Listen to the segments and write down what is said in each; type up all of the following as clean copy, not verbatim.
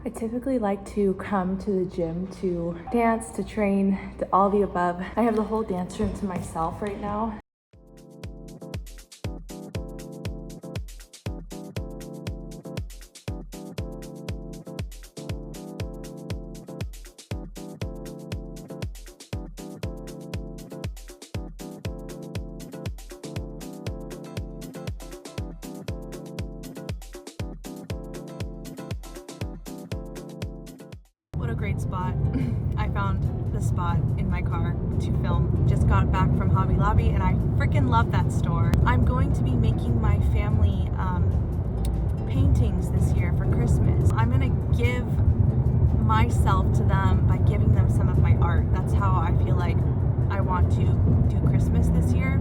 I typically like to come to the gym to dance, to train, to all the above. I have the whole dance room to myself right now. What a great spot. I found the spot in my car to film. Just got back from Hobby Lobby and I freaking love that store. I'm going to be making my family paintings this year for Christmas. I'm gonna give myself to them by giving them some of my art. That's how I feel like I want to do Christmas this year.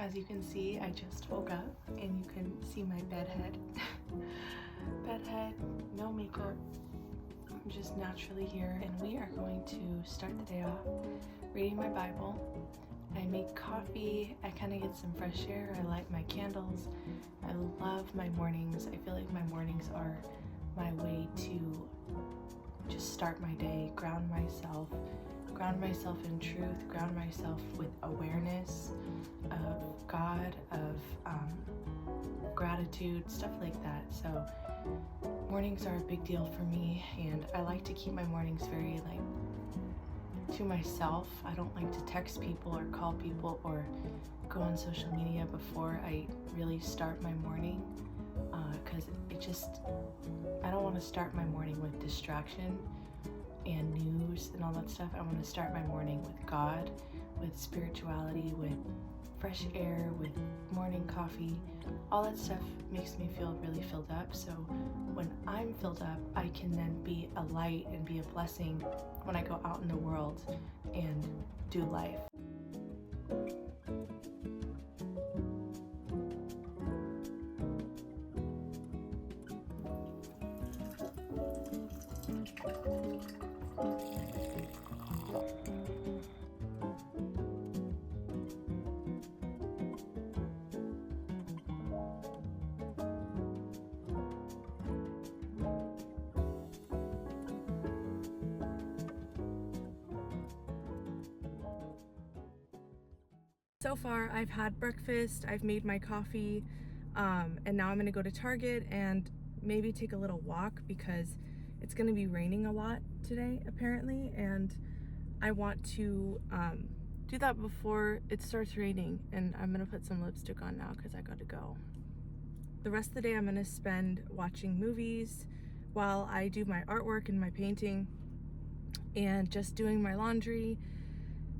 As you can see, I just woke up and you can see my bed head. Bed head, no makeup. I'm just naturally here and we are going to start the day off reading my Bible. I make coffee, I kind of get some fresh air, I light my candles. I love my mornings. I feel like my mornings are my way to just start my day, ground myself in truth, ground myself with awareness of God, of gratitude, stuff like that. So mornings are a big deal for me and I like to keep my mornings very to myself. I don't like to text people or call people or go on social media before I really start my morning because I don't want to start my morning with distraction and news and all that stuff. I want to start my morning with God, with spirituality, with fresh air, with morning coffee. All that stuff makes me feel really filled up. So when I'm filled up, I can then be a light and be a blessing when I go out in the world and do life. So far, I've had breakfast, I've made my coffee, and now I'm gonna go to Target and maybe take a little walk because it's gonna be raining a lot today, apparently, and I want to do that before it starts raining, and I'm gonna put some lipstick on now because I gotta go. The rest of the day I'm gonna spend watching movies while I do my artwork and my painting and just doing my laundry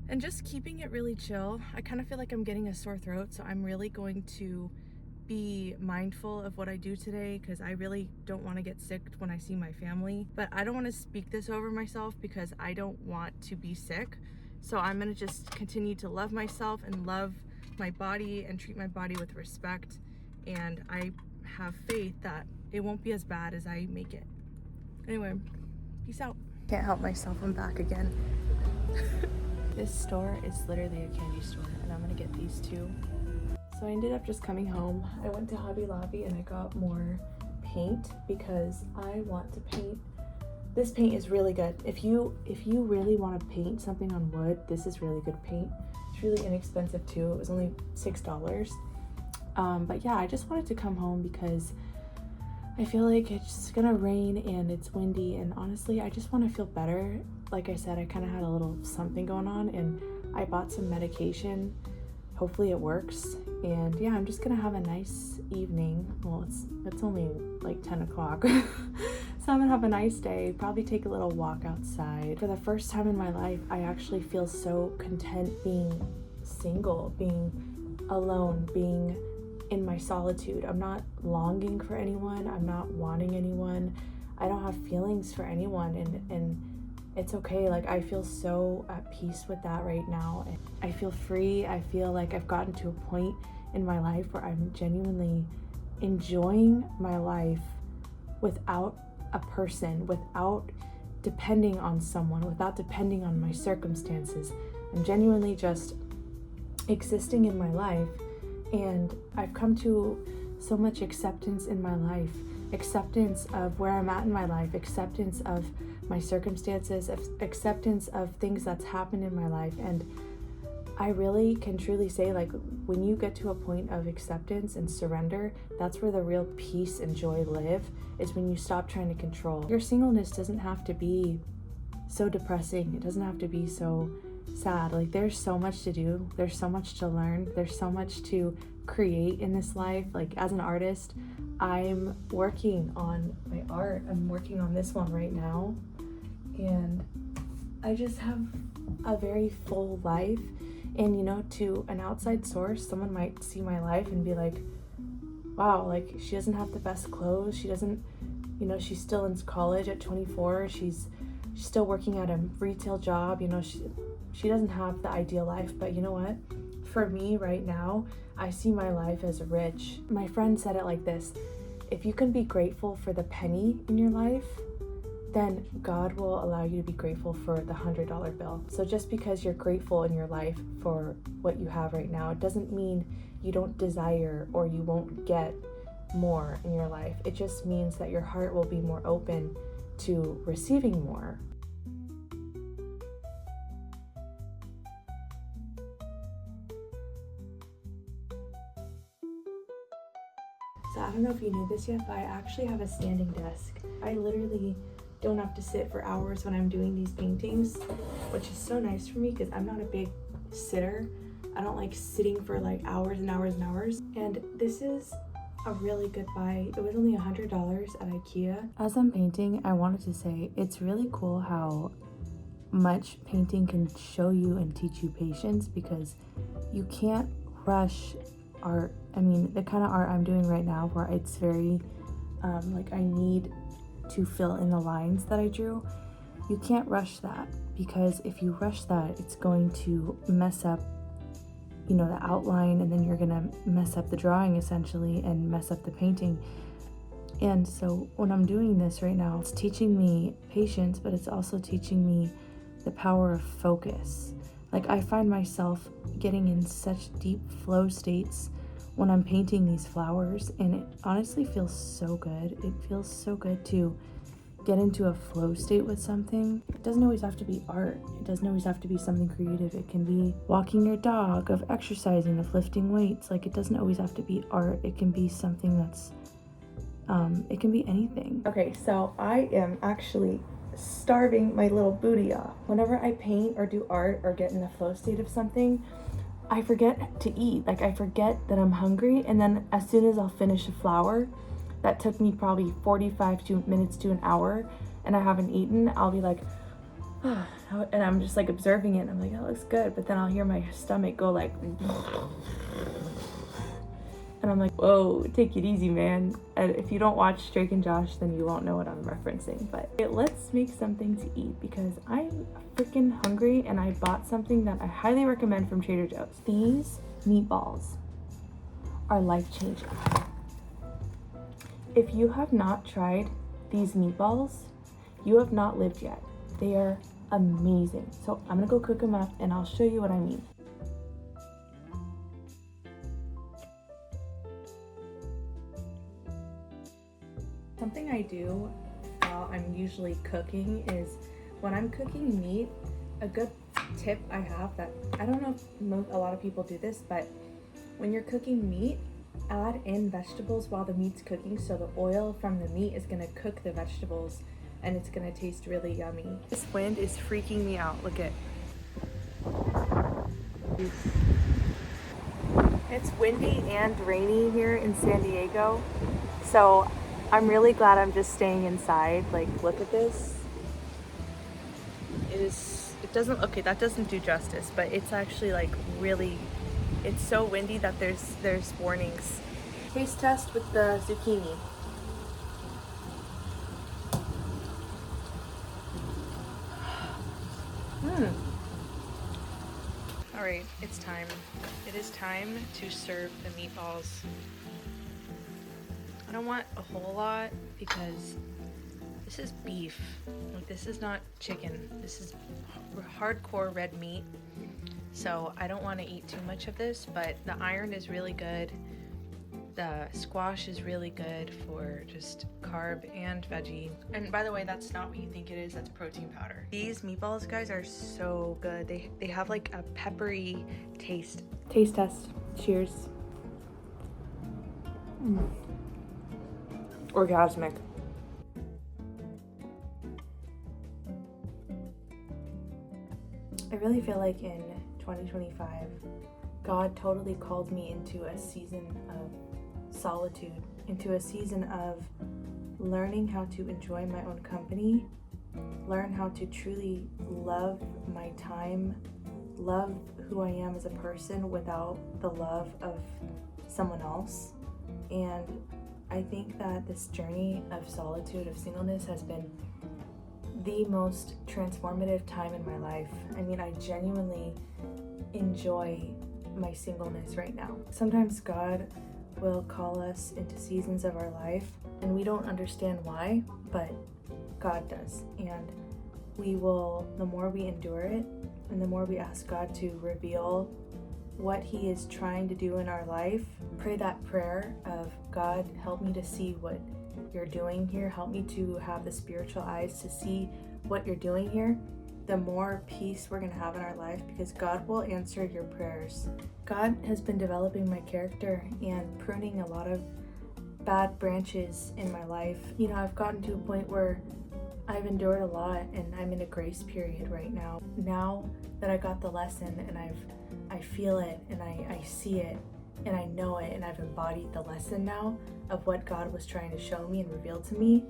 and just keeping it really chill. I kind of feel like I'm getting a sore throat, so I'm really going to be mindful of what I do today because I really don't want to get sick when I see my family. But I don't want to speak this over myself because I don't want to be sick. So I'm going to just continue to love myself and love my body and treat my body with respect. And I have faith that it won't be as bad as I make it. Anyway, peace out. Can't help myself, I'm back again. This store is literally a candy store and I'm gonna get these two. So I ended up just coming home. I went to Hobby Lobby and I got more paint because I want to paint. This paint is really good. If you really want to paint something on wood, this is really good paint. It's really inexpensive too. It was only $6. But yeah, I just wanted to come home because I feel like it's gonna rain and it's windy, and honestly I just want to feel better. Like I said, I kind of had a little something going on and I bought some medication. Hopefully it works, and yeah, I'm just gonna have a nice evening. Well, it's only like 10 o'clock. So I'm gonna have a nice day, probably take a little walk outside. For the first time in my life, I actually feel so content being single, being alone, being in my solitude. I'm not longing for anyone. I'm not wanting anyone. I don't have feelings for anyone, and it's okay. Like, I feel so at peace with that right now. I feel free. I feel like I've gotten to a point in my life where I'm genuinely enjoying my life without a person without depending on someone, without depending on my circumstances. I'm genuinely just existing in my life, and I've come to so much acceptance in my life, acceptance of where I'm at in my life, acceptance of my circumstances, acceptance of things that's happened in my life. And I really can truly say, like, when you get to a point of acceptance and surrender, that's where the real peace and joy live, is when you stop trying to control. Your singleness doesn't have to be so depressing. It doesn't have to be so sad. Like, there's so much to do. There's so much to learn. There's so much to create in this life. Like, as an artist, I'm working on my art. I'm working on this one right now. And I just have a very full life. And, you know, to an outside source, someone might see my life and be like, wow, like, she doesn't have the best clothes. She doesn't, you know, she's still in college at 24. She's still working at a retail job. You know, she doesn't have the ideal life. But you know what? For me right now, I see my life as rich. My friend said it like this: if you can be grateful for the penny in your life, then God will allow you to be grateful for the $100 bill. So just because you're grateful in your life for what you have right now, it doesn't mean you don't desire or you won't get more in your life. It just means that your heart will be more open to receiving more. So I don't know if you knew this yet, but I actually have a standing desk. I literally don't have to sit for hours when I'm doing these paintings, which is so nice for me because I'm not a big sitter. I don't like sitting for like hours and hours and hours. And this is a really good buy. It was only $100 at IKEA. As I'm painting, I wanted to say it's really cool how much painting can show you and teach you patience, because you can't rush art. I mean, the kind of art I'm doing right now, where it's very like, I need to fill in the lines that I drew. You can't rush that, because if you rush that, it's going to mess up, you know, the outline, and then you're gonna mess up the drawing essentially and mess up the painting. And so when I'm doing this right now, it's teaching me patience, but it's also teaching me the power of focus. Like, I find myself getting in such deep flow states when I'm painting these flowers, and it honestly feels so good. It feels so good to get into a flow state with something. It doesn't always have to be art. It doesn't always have to be something creative. It can be walking your dog, of exercising, of lifting weights. Like, it doesn't always have to be art. It can be something that's, it can be anything. Okay, so I am actually starving my little booty off. Whenever I paint or do art or get in the flow state of something, I forget to eat. Like, I forget that I'm hungry, and then as soon as I'll finish a flower that took me probably 45 minutes to an hour and I haven't eaten, I'll be like, oh, and I'm just like observing it, and I'm like, that looks good, but then I'll hear my stomach go like, and I'm like, whoa, take it easy, man. And if you don't watch Drake and Josh, then you won't know what I'm referencing. But let's make something to eat, because I'm freaking hungry, and I bought something that I highly recommend from Trader Joe's. These meatballs are life-changing. If you have not tried these meatballs, you have not lived yet. They are amazing. So I'm gonna go cook them up, and I'll show you what I mean. Something I do while I'm usually cooking is, when I'm cooking meat, a good tip I have, that I don't know if a lot of people do this, but when you're cooking meat, add in vegetables while the meat's cooking, so the oil from the meat is gonna cook the vegetables and it's gonna taste really yummy. This wind is freaking me out. Look at it. It's windy and rainy here in San Diego, so I'm really glad I'm just staying inside. Like, look at this. It doesn't, okay, that doesn't do justice, but it's actually like really, it's so windy that there's warnings. Taste test with the zucchini. All right, it's time. It is time to serve the meatballs. I don't want a whole lot because This is beef. Like, this is not chicken. This is hardcore red meat. So I don't want to eat too much of this, but the iron is really good. The squash is really good for just carb and veggie. And by the way, that's not what you think it is. That's protein powder. These meatballs, guys, are so good. They have like a peppery taste. Taste test. Cheers. Orgasmic. I really feel like in 2025, God totally called me into a season of solitude, into a season of learning how to enjoy my own company, learn how to truly love my time, love who I am as a person without the love of someone else. And I think that this journey of solitude, of singleness, has been the most transformative time in my life. I mean, I genuinely enjoy my singleness right now. Sometimes God will call us into seasons of our life and we don't understand why, but God does. And we will, the more we endure it and the more we ask God to reveal what He is trying to do in our life, pray that prayer of, God, help me to see what you're doing here. Help me to have the spiritual eyes to see what you're doing here. The more peace we're going to have in our life, because God will answer your prayers. God has been developing my character and pruning a lot of bad branches in my life. You know, I've gotten to a point where I've endured a lot and I'm in a grace period right now. Now that I got the lesson and I feel it and I see it and I know it and I've embodied the lesson now of what God was trying to show me and reveal to me,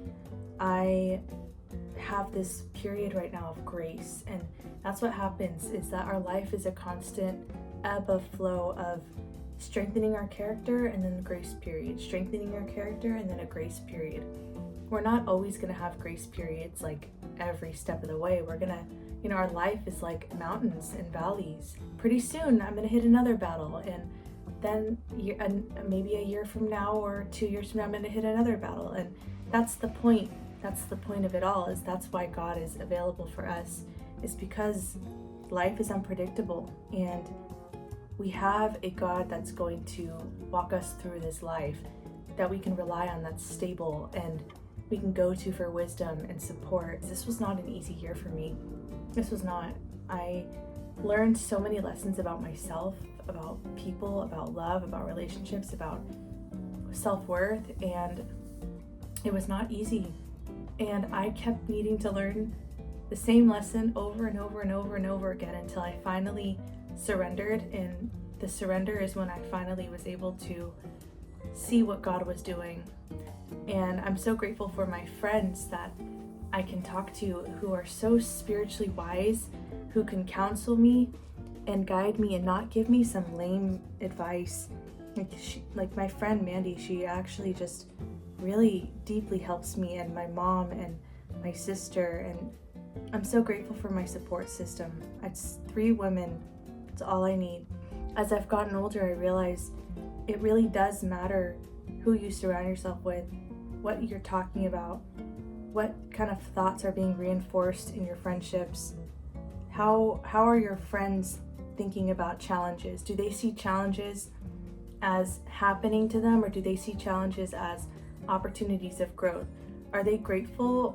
I have this period right now of grace. And that's what happens, is that our life is a constant ebb of flow of strengthening our character and then a grace period, strengthening our character and then a grace period. We're not always going to have grace periods like every step of the way. We're going to, you know, our life is like mountains and valleys. Pretty soon I'm going to hit another battle, and then maybe a year from now or 2 years from now I'm going to hit another battle. And that's the point. That's the point of it all, is that's why God is available for us, is because life is unpredictable and we have a God that's going to walk us through this life, that we can rely on, that's stable and we can go to for wisdom and support. This was not an easy year for me. This was not. I learned so many lessons about myself, about people, about love, about relationships, about self-worth, and it was not easy. And I kept needing to learn the same lesson over and over and over and over again until I finally surrendered. And the surrender is when I finally was able to see what God was doing. And I'm so grateful for my friends that I can talk to who are so spiritually wise, who can counsel me and guide me and not give me some lame advice. Like my friend Mandy, she actually just really deeply helps me, and my mom and my sister, and I'm so grateful for my support system. It's 3 women. It's all I need. As I've gotten older, I realize it really does matter who you surround yourself with, what you're talking about, what kind of thoughts are being reinforced in your friendships. How are your friends thinking about challenges? Do they see challenges as happening to them, or do they see challenges as opportunities of growth? Are they grateful,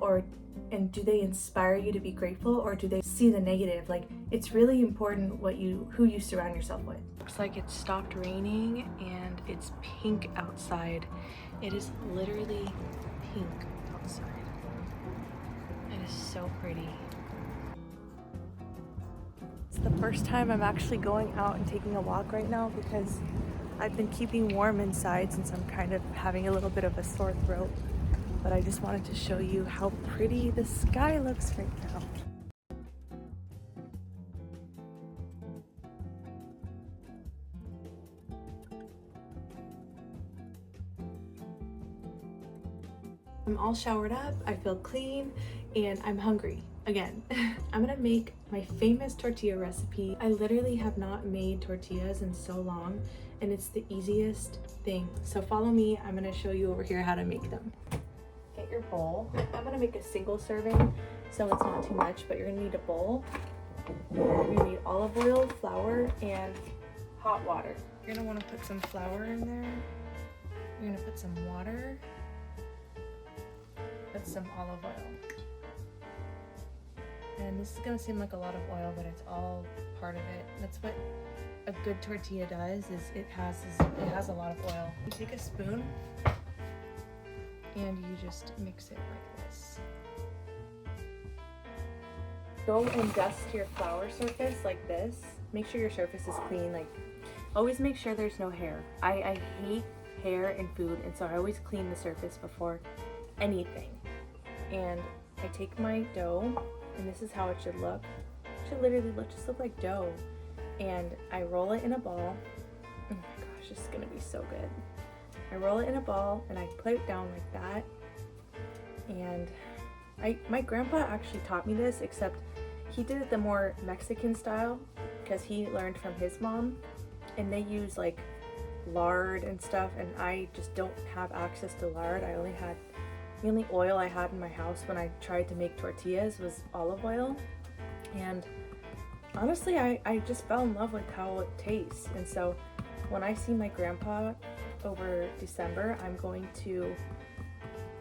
and do they inspire you to be grateful, or do they see the negative? Like, it's really important who you surround yourself with. Looks like it stopped raining and it's pink outside. It is literally pink outside. It is so pretty. It's the first time I'm actually going out and taking a walk right now, because I've been keeping warm inside since I'm kind of having a little bit of a sore throat. But I just wanted to show you how pretty the sky looks right now. I'm all showered up, I feel clean, and I'm hungry again. I'm gonna make my famous tortilla recipe. I literally have not made tortillas in so long, and it's the easiest thing. So follow me, I'm gonna show you over here how to make them. Okay, get your bowl. I'm gonna make a single serving, so it's not too much, but you're gonna need a bowl. You're gonna need olive oil, flour, and hot water. You're gonna wanna put some flour in there. You're gonna put some water. Put some olive oil. And this is gonna seem like a lot of oil, but it's all part of it. That's what a good tortilla does, is it has a lot of oil. You take a spoon and you just mix it like this. Go and dust your flour surface like this. Make sure your surface is clean. Like, always make sure there's no hair. I hate hair in food, and so I always clean the surface before anything. And I take my dough, and this is how it should look. It should literally just look like dough. And I roll it in a ball. Oh my gosh, this is gonna be so good. I roll it in a ball and I put it down like that. And my grandpa actually taught me this, except he did it the more Mexican style because he learned from his mom, and they use like lard and stuff, and I just don't have access to lard. The only oil I had in my house when I tried to make tortillas was olive oil. And honestly, I just fell in love with how it tastes. And so when I see my grandpa over December, I'm going to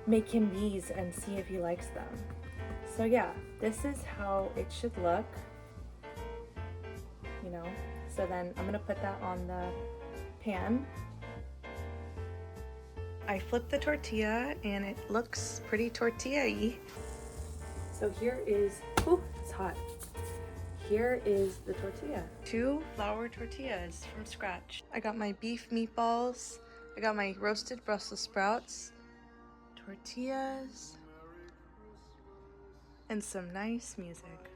make him these and see if he likes them. So yeah, this is how it should look, you know. So then I'm gonna put that on the pan. I flip the tortilla and it looks pretty tortilla-y. So here is, ooh, it's hot. Here is the tortilla. 2 flour tortillas from scratch. I got my beef meatballs. I got my roasted Brussels sprouts, tortillas, and some nice music.